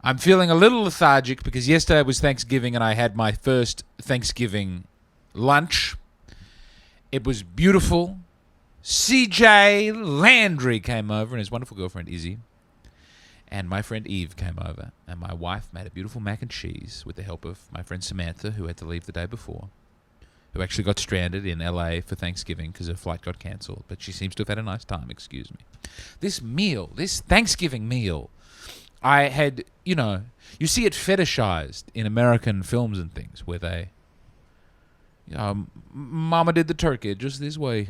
I'm feeling a little lethargic because yesterday was Thanksgiving and I had my first Thanksgiving lunch. It was beautiful. CJ Landry came over and his wonderful girlfriend Izzy. And my friend Eve came over. And my wife made a beautiful mac and cheese with the help of my friend Samantha, who had to leave the day before, who actually got stranded in LA for Thanksgiving because her flight got cancelled. But she seems to have had a nice time, excuse me. This meal, this Thanksgiving meal, I had, you see it fetishized in American films and things where they, Mama did the turkey just this way.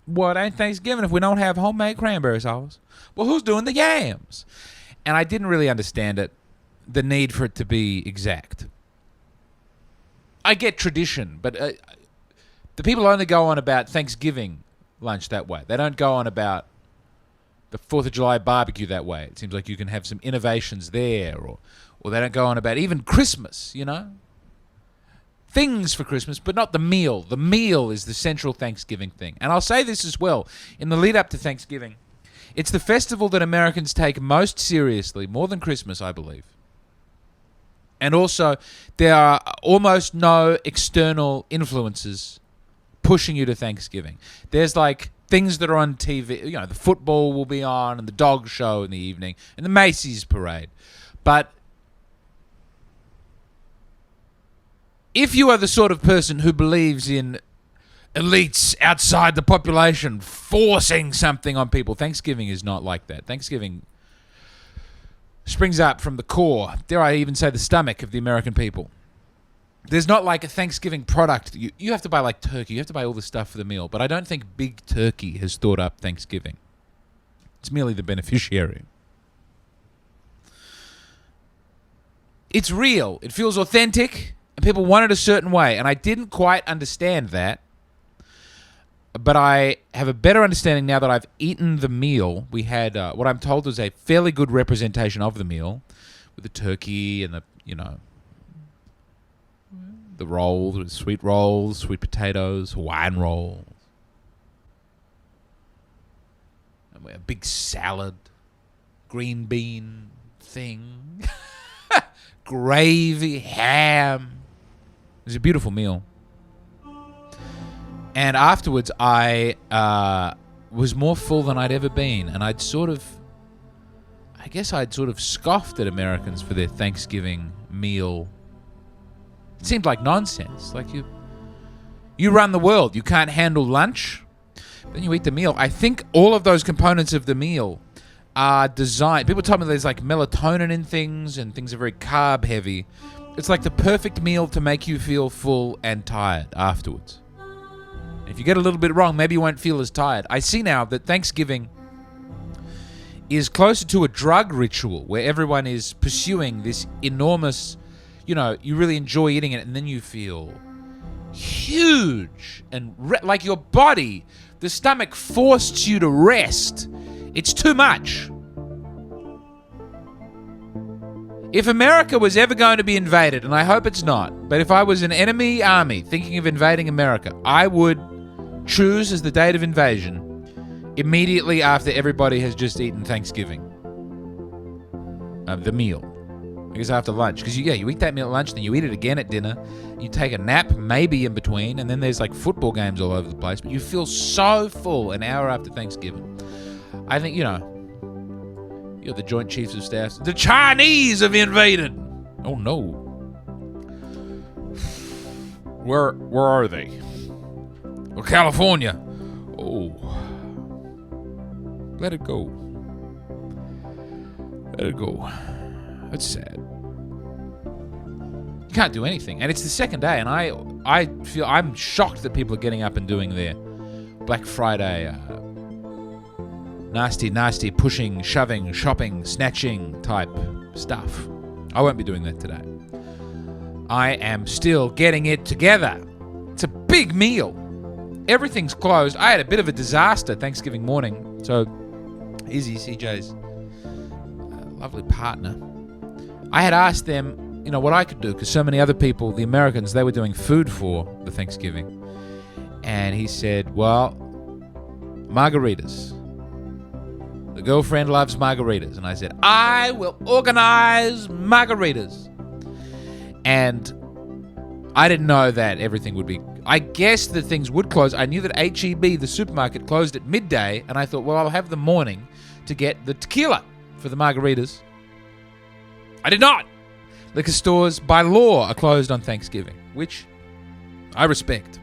What ain't Thanksgiving if we don't have homemade cranberry sauce? Well, who's doing the yams? And I didn't really understand it, the need for it to be exact. I get tradition, but the people only go on about Thanksgiving lunch that way. They don't go on about the 4th of July barbecue that way. It seems like you can have some innovations there, or they don't go on about even Christmas, Things for Christmas, but not the meal. The meal is the central Thanksgiving thing. And I'll say this as well. In the lead up to Thanksgiving, it's the festival that Americans take most seriously, more than Christmas, I believe. And also, there are almost no external influences pushing you to Thanksgiving. There's like things that are on TV. The football will be on, and the dog show in the evening, and the Macy's parade. But if you are the sort of person who believes in elites outside the population forcing something on people, Thanksgiving is not like that. Thanksgiving springs up from the core, dare I even say the stomach of the American people. There's not like a Thanksgiving product. You have to buy like turkey. You have to buy all this stuff for the meal. But I don't think Big Turkey has thought up Thanksgiving. It's merely the beneficiary. It's real. It feels authentic. And people want it a certain way. And I didn't quite understand that. But I have a better understanding now that I've eaten the meal. We had what I'm told was a fairly good representation of the meal, with the turkey and the rolls, sweet rolls, sweet potatoes, Hawaiian rolls, and a big salad, green bean thing, gravy, ham. It was a beautiful meal. And afterwards, I was more full than I'd ever been. And I'd sort of scoffed at Americans for their Thanksgiving meal. It seemed like nonsense. Like you run the world. You can't handle lunch. Then you eat the meal. I think all of those components of the meal are designed. People tell me there's like melatonin in things, and things are very carb heavy. It's like the perfect meal to make you feel full and tired afterwards. If you get a little bit wrong, maybe you won't feel as tired. I see now that Thanksgiving is closer to a drug ritual where everyone is pursuing this enormous, you really enjoy eating it, and then you feel huge and like your body, the stomach forced you to rest. It's too much. If America was ever going to be invaded, and I hope it's not, but if I was an enemy army thinking of invading America, I would choose as the date of invasion immediately after everybody has just eaten Thanksgiving. The meal. I guess after lunch. Because you eat that meal at lunch, then you eat it again at dinner. You take a nap, maybe in between, and then there's like football games all over the place. But you feel so full an hour after Thanksgiving. I think, you're the Joint Chiefs of Staff. The Chinese have invaded. Oh, no. Where are they? Well, California. Oh. Let it go. Let it go. That's sad. You can't do anything. And it's the second day, and I feel I'm shocked that people are getting up and doing their Black Friday nasty, pushing, shoving, shopping, snatching type stuff. I won't be doing that today. I am still getting it together. It's a big meal. Everything's closed. I had a bit of a disaster Thanksgiving morning. So, Izzy, CJ's lovely partner, I had asked them, what I could do, because so many other people, the Americans, they were doing food for the Thanksgiving. And he said, well, margaritas. The girlfriend loves margaritas. And I said, I will organize margaritas. And I didn't know that everything would be... I guessed that things would close. I knew that H-E-B, the supermarket, closed at midday. And I thought, well, I'll have the morning to get the tequila for the margaritas. I did not. Liquor stores, by law, are closed on Thanksgiving, which I respect.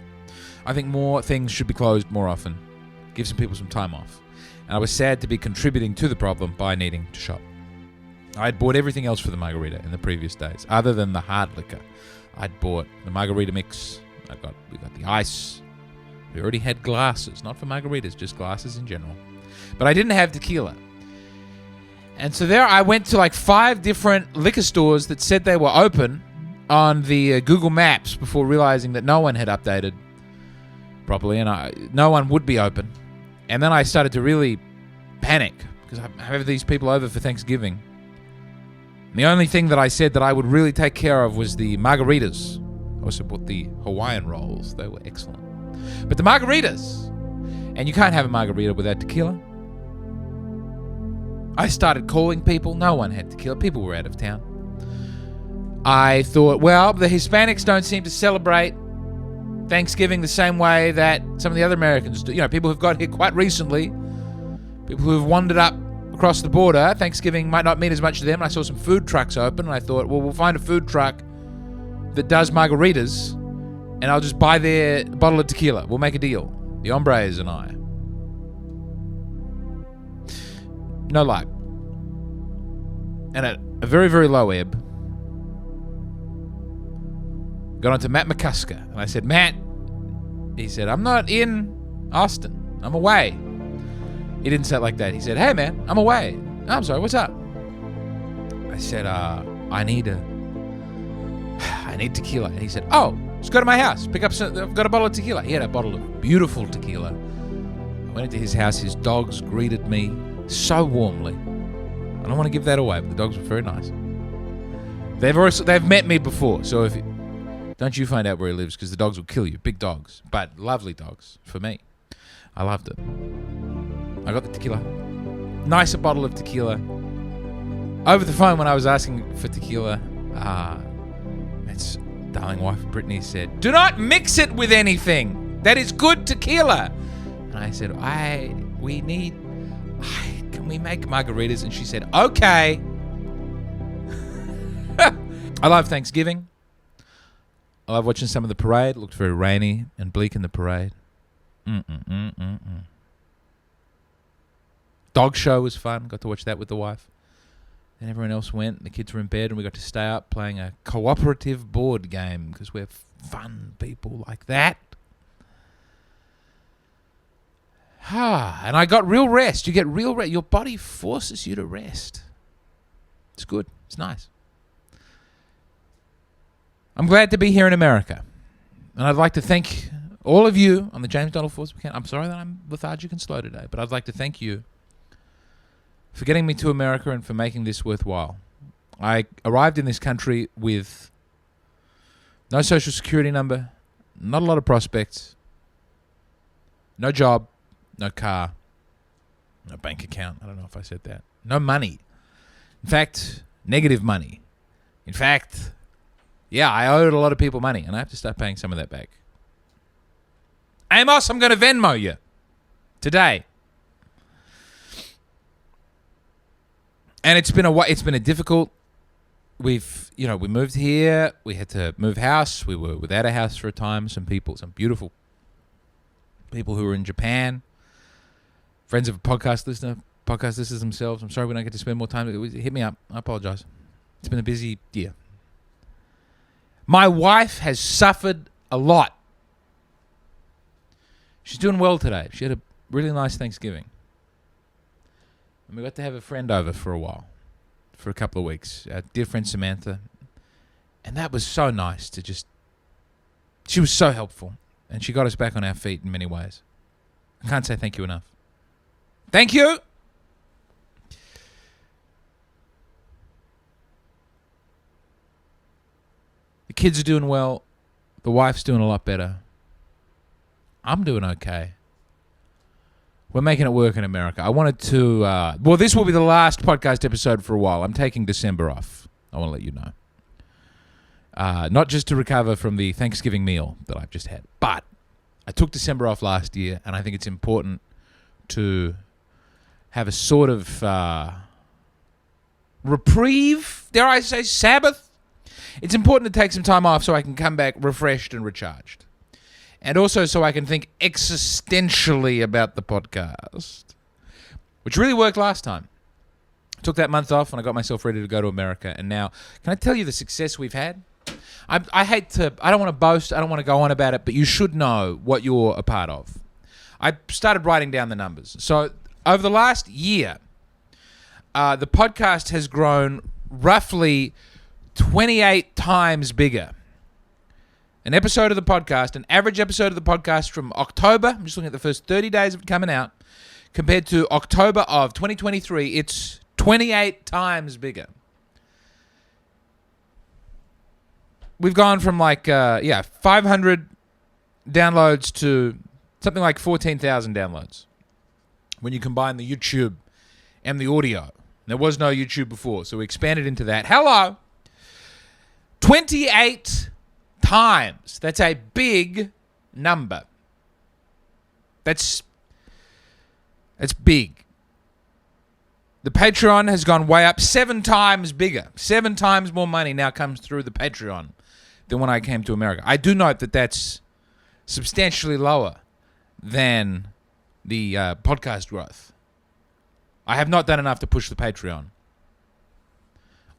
I think more things should be closed more often. Give some people some time off. And I was sad to be contributing to the problem by needing to shop. I had bought everything else for the margarita in the previous days, other than the hard liquor. I'd bought the margarita mix. We got the ice. We already had glasses, not for margaritas, just glasses in general. But I didn't have tequila. And so there I went to like 5 different liquor stores that said they were open on the Google Maps before realizing that no one had updated properly and no one would be open. And then I started to really panic because I have these people over for Thanksgiving. And the only thing that I said that I would really take care of was the margaritas. I also bought the Hawaiian rolls. They were excellent. But the margaritas. And you can't have a margarita without tequila. I started calling people. No one had tequila. People were out of town. I thought, well, the Hispanics don't seem to celebrate Thanksgiving the same way that some of the other Americans do. You know, people who've got here quite recently, people who have wandered up across the border, Thanksgiving might not mean as much to them. I saw some food trucks open, and I thought, well, we'll find a food truck that does margaritas, and I'll just buy their bottle of tequila. We'll make a deal. The hombres and I. No luck. And at a very, very low ebb, got onto Matt McCusker, and I said, Matt, he said, I'm not in Austin. I'm away. He didn't say it like that. He said, hey, man, I'm away. Oh, I'm sorry, what's up? I said, I need tequila. And he said, oh, just go to my house. Pick up some, I've got a bottle of tequila. He had a bottle of beautiful tequila. I went into his house. His dogs greeted me so warmly. I don't want to give that away, but the dogs were very nice. They've met me before, so don't you find out where he lives, because the dogs will kill you. Big dogs, but lovely dogs for me. I loved it. I got the tequila. Nicer bottle of tequila. Over the phone when I was asking for tequila, Matt's darling wife Brittany said, do not mix it with anything. That is good tequila. And I said, can we make margaritas? And she said, okay. I love Thanksgiving. I love watching some of the parade. It looked very rainy and bleak in the parade. Dog show was fun. Got to watch that with the wife. Then everyone else went. And the kids were in bed, and we got to stay up playing a cooperative board game because we're fun people like that. And I got real rest. You get real rest. Your body forces you to rest. It's good. It's nice. I'm glad to be here in America. And I'd like to thank all of you on the James Donald Force Weekend. I'm sorry that I'm lethargic and slow today, but I'd like to thank you for getting me to America and for making this worthwhile. I arrived in this country with no social security number, not a lot of prospects, no job, no car, no bank account. I don't know if I said that. No money. In fact, negative money. In fact, yeah, I owed a lot of people money, and I have to start paying some of that back. Amos, I'm going to Venmo you today. And it's been a difficult. We moved here. We had to move house. We were without a house for a time. Some beautiful people who were in Japan, friends of a podcast listeners themselves. I'm sorry we don't get to spend more time. Hit me up. I apologize. It's been a busy year. My wife has suffered a lot. She's doing well today. She had a really nice Thanksgiving. And we got to have a friend over for a while, for a couple of weeks. Our dear friend Samantha. And that was so nice she was so helpful. And she got us back on our feet in many ways. I can't say thank you enough. Thank you! The kids are doing well. The wife's doing a lot better. I'm doing okay. We're making it work in America. I wanted to... well, this will be the last podcast episode for a while. I'm taking December off. I want to let you know. Not just to recover from the Thanksgiving meal that I've just had, but I took December off last year, and I think it's important to have a sort of reprieve, dare I say, Sabbath. It's important to take some time off so I can come back refreshed and recharged. And also so I can think existentially about the podcast, which really worked last time. I took that month off and I got myself ready to go to America. And now, can I tell you the success we've had? I don't want to boast, I don't want to go on about it, but you should know what you're a part of. I started writing down the numbers. So over the last year, the podcast has grown roughly 28 times bigger. An episode of the podcast, an average episode of the podcast from October, I'm just looking at the first 30 days of it coming out, compared to October of 2023, it's 28 times bigger. We've gone from 500 downloads to something like 14,000 downloads when you combine the YouTube and the audio. There was no YouTube before, so we expanded into that. Hello! 28 times. That's a big number. That's big. The Patreon has gone way up, 7 times bigger. 7 times more money now comes through the Patreon than when I came to America. I do note that that's substantially lower than the podcast growth. I have not done enough to push the Patreon.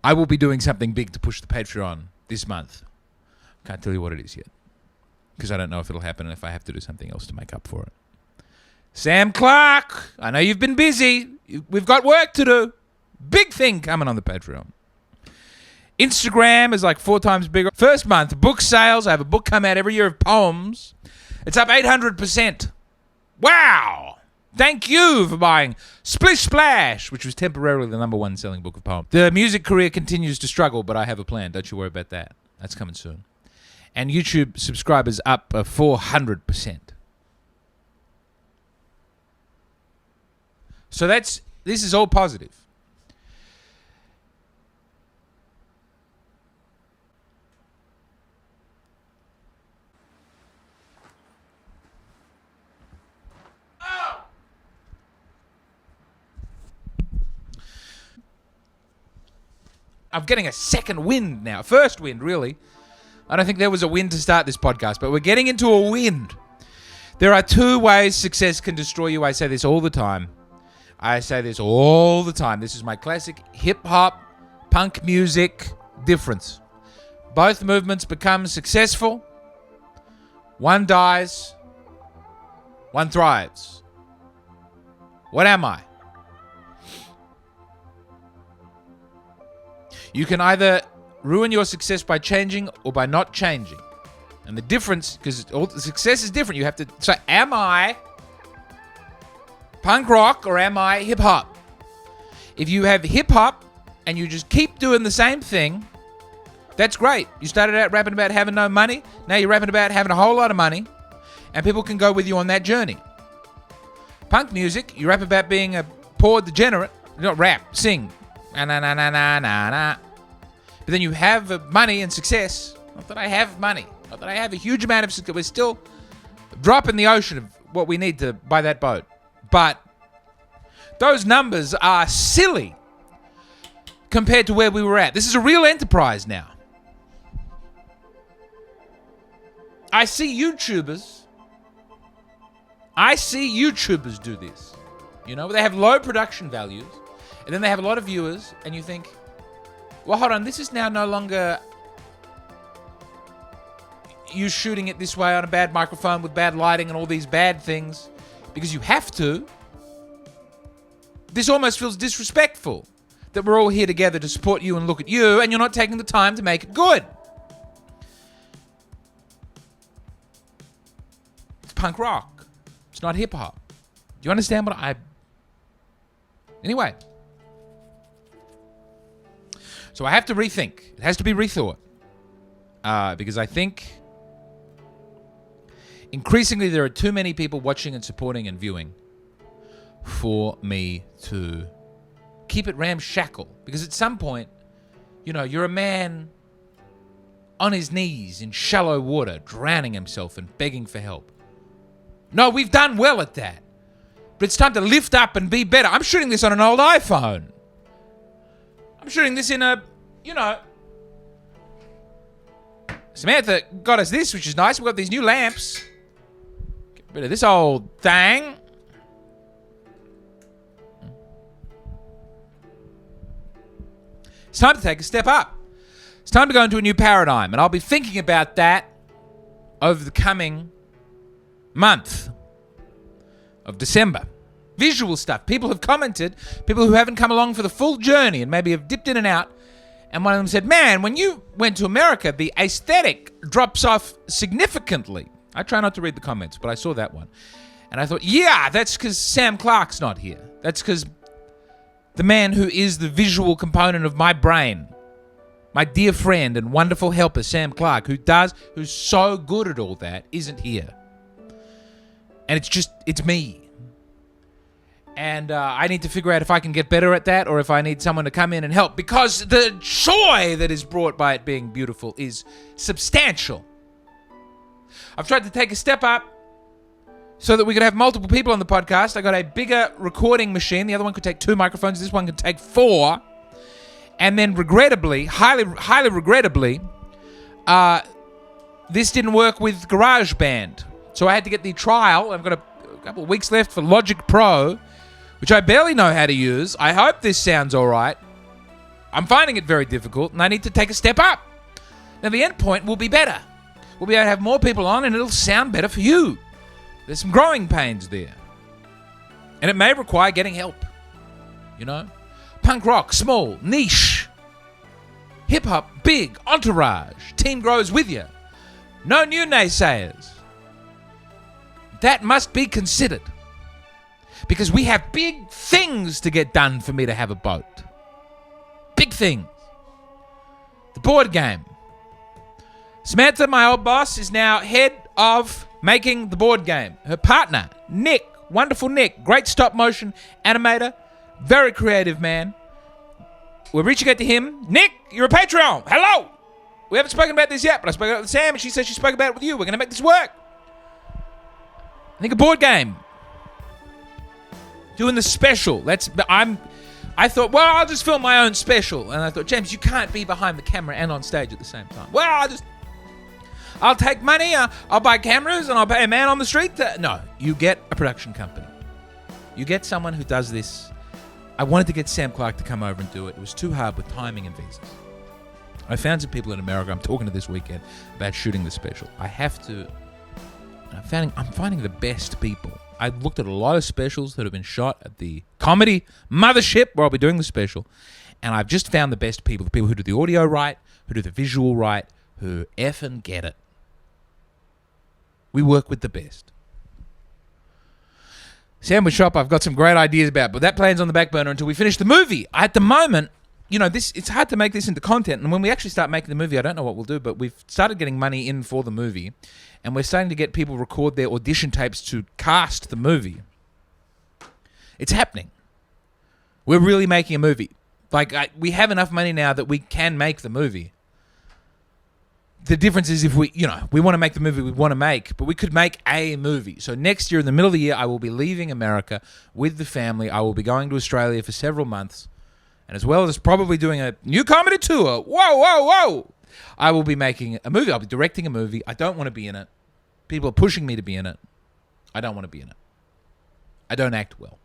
I will be doing something big to push the Patreon this month. Can't tell you what it is yet, because I don't know if it'll happen and if I have to do something else to make up for it. Sam Clark, I know you've been busy. We've got work to do. Big thing coming on the Patreon. Instagram is like 4 times bigger. First month, book sales. I have a book come out every year of poems. It's up 800%. Wow. Thank you for buying Splish Splash, which was temporarily the number 1 selling book of poems. The music career continues to struggle, but I have a plan. Don't you worry about that. That's coming soon. And YouTube subscribers up 400%. So this is all positive. I'm getting a second wind now. First wind, really. I don't think there was a wind to start this podcast, but we're getting into a wind. There are 2 ways success can destroy you. I say this all the time. This is my classic hip-hop, punk music difference. Both movements become successful. One dies. One thrives. What am I? You can either ruin your success by changing or by not changing. And the difference, because all success is different, you have to say, am I punk rock or am I hip hop? If you have hip hop and you just keep doing the same thing, that's great. You started out rapping about having no money. Now you're rapping about having a whole lot of money. And people can go with you on that journey. Punk music, you rap about being a poor degenerate. You don't rap, sing. Na. But then you have money and success. Not that I have money. Not that I have a huge amount of success. We're still a drop in the ocean of what we need to buy that boat. But those numbers are silly compared to where we were at. This is a real enterprise now. I see YouTubers do this. You know, they have low production values, and then they have a lot of viewers, and you think, well, hold on, this is now no longer you shooting it this way on a bad microphone with bad lighting and all these bad things because you have to. This almost feels disrespectful that we're all here together to support you and look at you, and you're not taking the time to make it good. It's punk rock. It's not hip hop. Do you understand what Anyway. So I have to rethink. It has to be rethought. Because I think increasingly there are too many people watching and supporting and viewing for me to keep it ramshackle. Because at some point, you're a man on his knees in shallow water, drowning himself and begging for help. No, we've done well at that. But it's time to lift up and be better. I'm shooting this on an old iPhone. I'm shooting this in a, Samantha got us this, which is nice. We've got these new lamps. Get rid of this old thing. It's time to take a step up. It's time to go into a new paradigm. And I'll be thinking about that over the coming month of December. Visual stuff. People have commented, people who haven't come along for the full journey and maybe have dipped in and out. And one of them said, man, when you went to America, the aesthetic drops off significantly. I try not to read the comments, but I saw that one. And I thought, yeah, that's because Sam Clark's not here. That's because the man who is the visual component of my brain, my dear friend and wonderful helper, Sam Clark, who's so good at all that, isn't here. And it's me. And I need to figure out if I can get better at that or if I need someone to come in and help, because the joy that is brought by it being beautiful is substantial. I've tried to take a step up so that we could have multiple people on the podcast. I got a bigger recording machine. The other one could take 2 microphones. This one could take 4. And then regrettably, highly regrettably, this didn't work with GarageBand. So I had to get the trial. I've got a couple of weeks left for Logic Pro, which I barely know how to use. I hope this sounds all right. I'm finding it very difficult, and I need to take a step up. Now, the end point will be better. We'll be able to have more people on, and it'll sound better for you. There's some growing pains there. And it may require getting help. Punk rock, small, niche. Hip-hop, big, entourage. Team grows with you. No new naysayers. That must be considered. Because we have big things to get done for me to have a boat. Big things. The board game. Samantha, my old boss, is now head of making the board game. Her partner, Nick, wonderful Nick, great stop motion animator, very creative man. We're reaching out to him. Nick, you're a Patreon. Hello. We haven't spoken about this yet, but I spoke about it with Sam, and she said she spoke about it with you. We're going to make this work. I think a board game. Doing the special. I thought, well, I'll just film my own special. And I thought, James, you can't be behind the camera and on stage at the same time. Well, I'll take money, I'll buy cameras, and I'll pay a man on the street. No, you get a production company. You get someone who does this. I wanted to get Sam Clark to come over and do it. It was too hard with timing and visas. I found some people in America. I'm talking to this weekend about shooting the special. I'm finding the best people. I looked at a lot of specials that have been shot at the comedy mothership where I'll be doing the special, and I've just found the best people, the people who do the audio right, who do the visual right, who effing get it. We work with the best. Sandwich shop, I've got some great ideas about, but that plan's on the back burner until we finish the movie. At the moment, it's hard to make this into content, and when we actually start making the movie, I don't know what we'll do, but we've started getting money in for the movie, and we're starting to get people record their audition tapes to cast the movie. It's happening. We're really making a movie. We have enough money now that we can make the movie. The difference is if we want to make the movie we want to make, but we could make a movie. So next year, in the middle of the year, I will be leaving America with the family. I will be going to Australia for several months. And as well as probably doing a new comedy tour. Whoa. I will be making a movie. I'll be directing a movie. I don't want to be in it. People are pushing me to be in it. I don't want to be in it. I don't act well.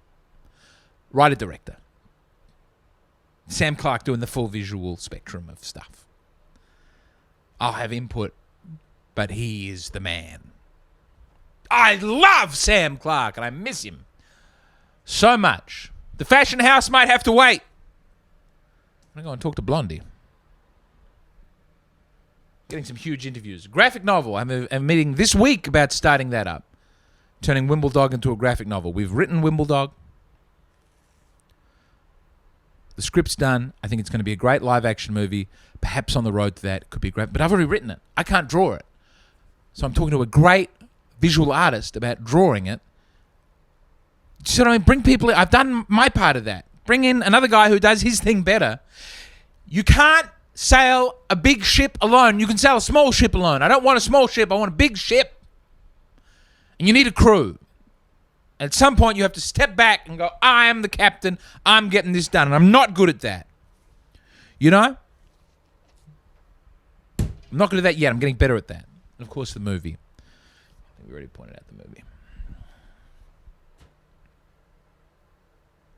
Writer-director. Sam Clark doing the full visual spectrum of stuff. I'll have input, but he is the man. I love Sam Clark, and I miss him so much. The fashion house might have to wait. I'm going to go and talk to Blondie. Getting some huge interviews. Graphic novel. I'm meeting this week about starting that up. Turning Wimbledog into a graphic novel. We've written Wimbledog. The script's done. I think it's going to be a great live-action movie. Perhaps on the road to that. It could be great. But I've already written it. I can't draw it. So I'm talking to a great visual artist about drawing it. So I mean, bring people in. I've done my part of that. Bring in another guy who does his thing better. You can't sail a big ship alone. You can sail a small ship alone. I don't want a small ship. I want a big ship. And you need a crew. At some point, you have to step back and go, I am the captain. I'm getting this done. And I'm not good at that. You know? I'm not good at that yet. I'm getting better at that. And of course, the movie. I think we already pointed out the movie.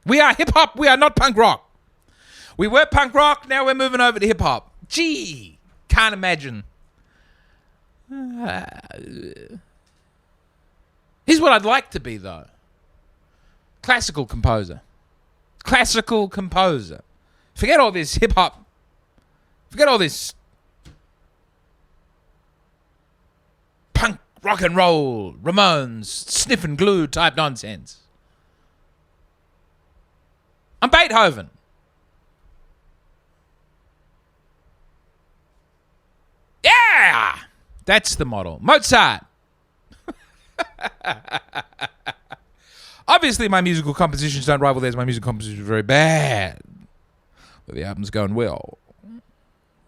We are hip-hop. We are not punk rock. We were punk rock. Now we're moving over to hip-hop. Gee. Can't imagine. Here's what I'd like to be, though. Classical composer. Classical composer. Forget all this hip-hop. Forget all this punk, rock and roll, Ramones, sniff and glue type nonsense. I'm Beethoven. Yeah! That's the model. Mozart. Obviously, my musical compositions don't rival theirs. My musical compositions are very bad. But the album's going well.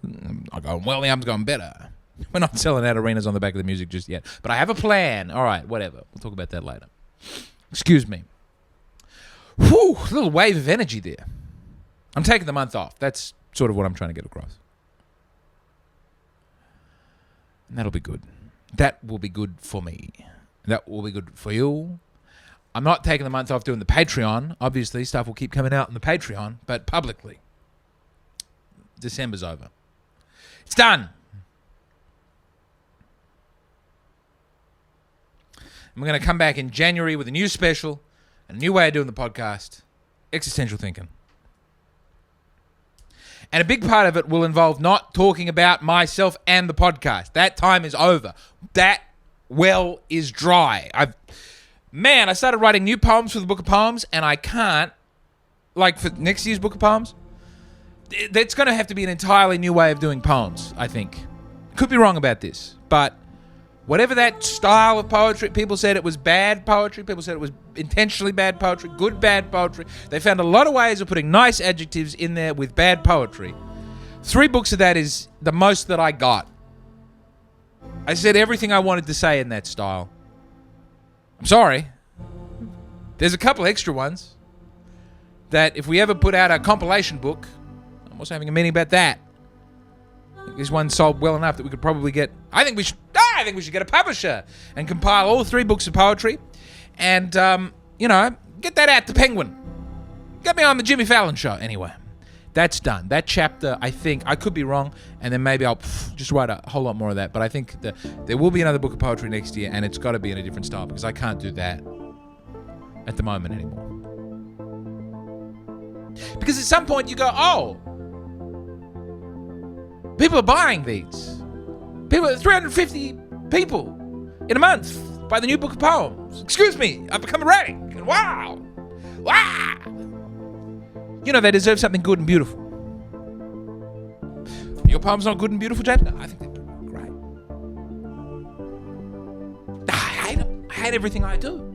Not going well, the album's going better. We're not selling out arenas on the back of the music just yet. But I have a plan. All right, whatever. We'll talk about that later. Excuse me. Whew, a little wave of energy there. I'm taking the month off. That's sort of what I'm trying to get across. And that'll be good. That will be good for me. That will be good for you. I'm not taking the month off doing the Patreon. Obviously, stuff will keep coming out on the Patreon, but publicly. December's over. It's done. I'm going to come back in January with a new special, and a new way of doing the podcast, existential thinking. And a big part of it will involve not talking about myself and the podcast. That time is over. That well is dry. I started writing new poems for the Book of Poems, and I can't, like for next year's Book of Poems, that's going to have to be an entirely new way of doing poems, I think. Could be wrong about this, but whatever that style of poetry, people said it was bad poetry, people said it was intentionally bad poetry, good bad poetry. They found a lot of ways of putting nice adjectives in there with bad poetry. 3 books of that is the most that I got. I said everything I wanted to say in that style. I'm sorry. There's a couple extra ones that if we ever put out a compilation book, I'm also having a meeting about that. This one sold well enough that we could probably get... I think we should get a publisher and compile all 3 books of poetry and, get that out to Penguin. Get me on the Jimmy Fallon show. Anyway, that's done. That chapter, I think, I could be wrong, and then maybe I'll just write a whole lot more of that. But I think that there will be another book of poetry next year, and it's got to be in a different style because I can't do that at the moment anymore. Because at some point you go, oh, people are buying these. 350 people in a month buy the new Book of Poems. Excuse me, I've become erratic. Wow. Wow. You know, they deserve something good and beautiful. Your poem's not good and beautiful, Jade? No, I think they're great. I hate them. I hate everything I do.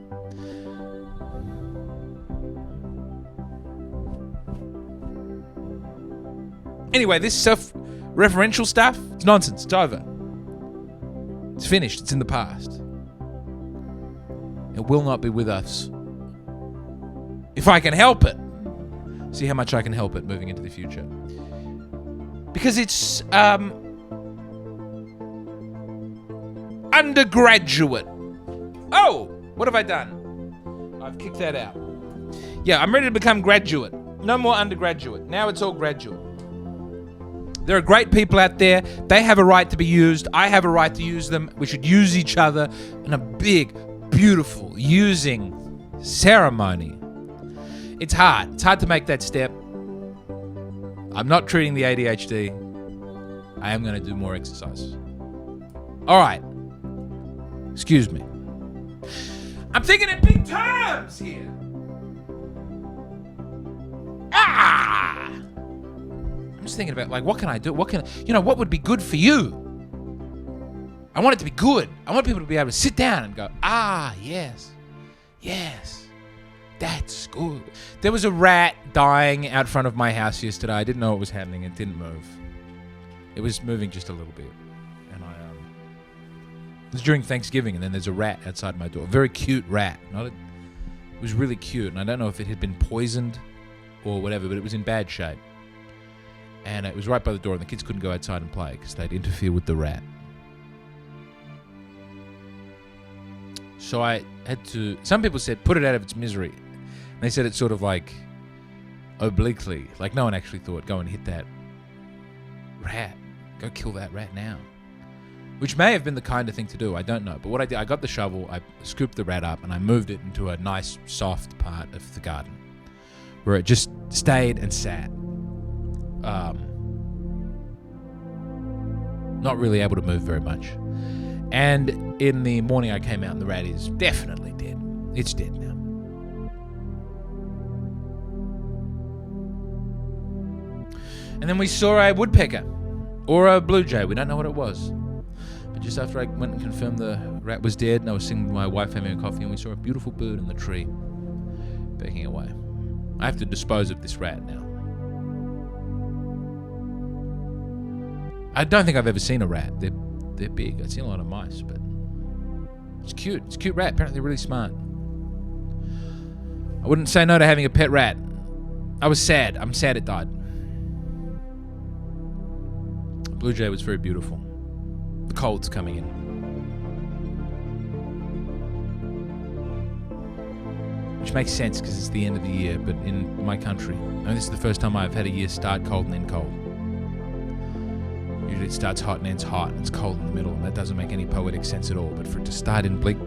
Anyway, this self-referential stuff, it's nonsense. It's over. It's finished. It's in the past. It will not be with us. If I can help it. See how much I can help it moving into the future. Because it's undergraduate. Oh, what have I done? I've kicked that out. Yeah, I'm ready to become graduate. No more undergraduate. Now it's all graduate. There are great people out there. They have a right to be used. I have a right to use them. We should use each other in a big, beautiful using ceremony. It's hard. It's hard to make that step. I'm not treating the ADHD. I am going to do more exercise. All right. Excuse me. I'm thinking in big terms here. I'm just thinking about, what can I do? What would be good for you? I want it to be good. I want people to be able to sit down and go, yes, yes, That's good. There was a rat dying out front of my house yesterday. I didn't know what was happening. It didn't move. It was moving just a little bit. And it was during Thanksgiving, and then there's a rat outside my door. A very cute rat. It was really cute, and I don't know if it had been poisoned or whatever, but it was in bad shape. And it was right by the door, and the kids couldn't go outside and play because they'd interfere with the rat. So I had to... Some people said, put it out of its misery. And they said it sort of like obliquely. Like no one actually thought, go and hit that rat. Go kill that rat now. Which may have been the kind of thing to do. I don't know. But what I did, I got the shovel, I scooped the rat up, and I moved it into a nice, soft part of the garden where it just stayed and sat. Not really able to move very much. And in the morning I came out and the rat is definitely dead. It's dead now. And then we saw a woodpecker or a blue jay. We don't know what it was. But just after I went and confirmed the rat was dead, and I was sitting with my wife having a coffee, and we saw a beautiful bird in the tree pecking away. I have to dispose of this rat now. I don't think I've ever seen a rat. They're big. I've seen a lot of mice, but it's cute. It's a cute rat. Apparently really smart. I wouldn't say no to having a pet rat. I was sad. I'm sad it died. The blue jay was very beautiful. The cold's coming in. Which makes sense because it's the end of the year, but in my country, this is the first time I've had a year start cold and end cold. Usually it starts hot and ends hot, and it's cold in the middle, and that doesn't make any poetic sense at all. But for it to start in bleak,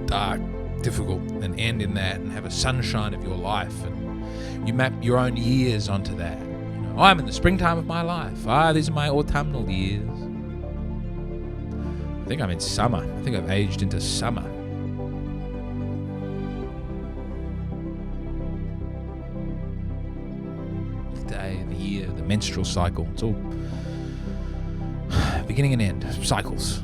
dark, difficult, and end in that, and have a sunshine of your life, and you map your own years onto that. I'm in the springtime of my life. These are my autumnal years. I think I'm in summer. I think I've aged into summer. The day, the year, the menstrual cycle. It's all beginning and end. Cycles.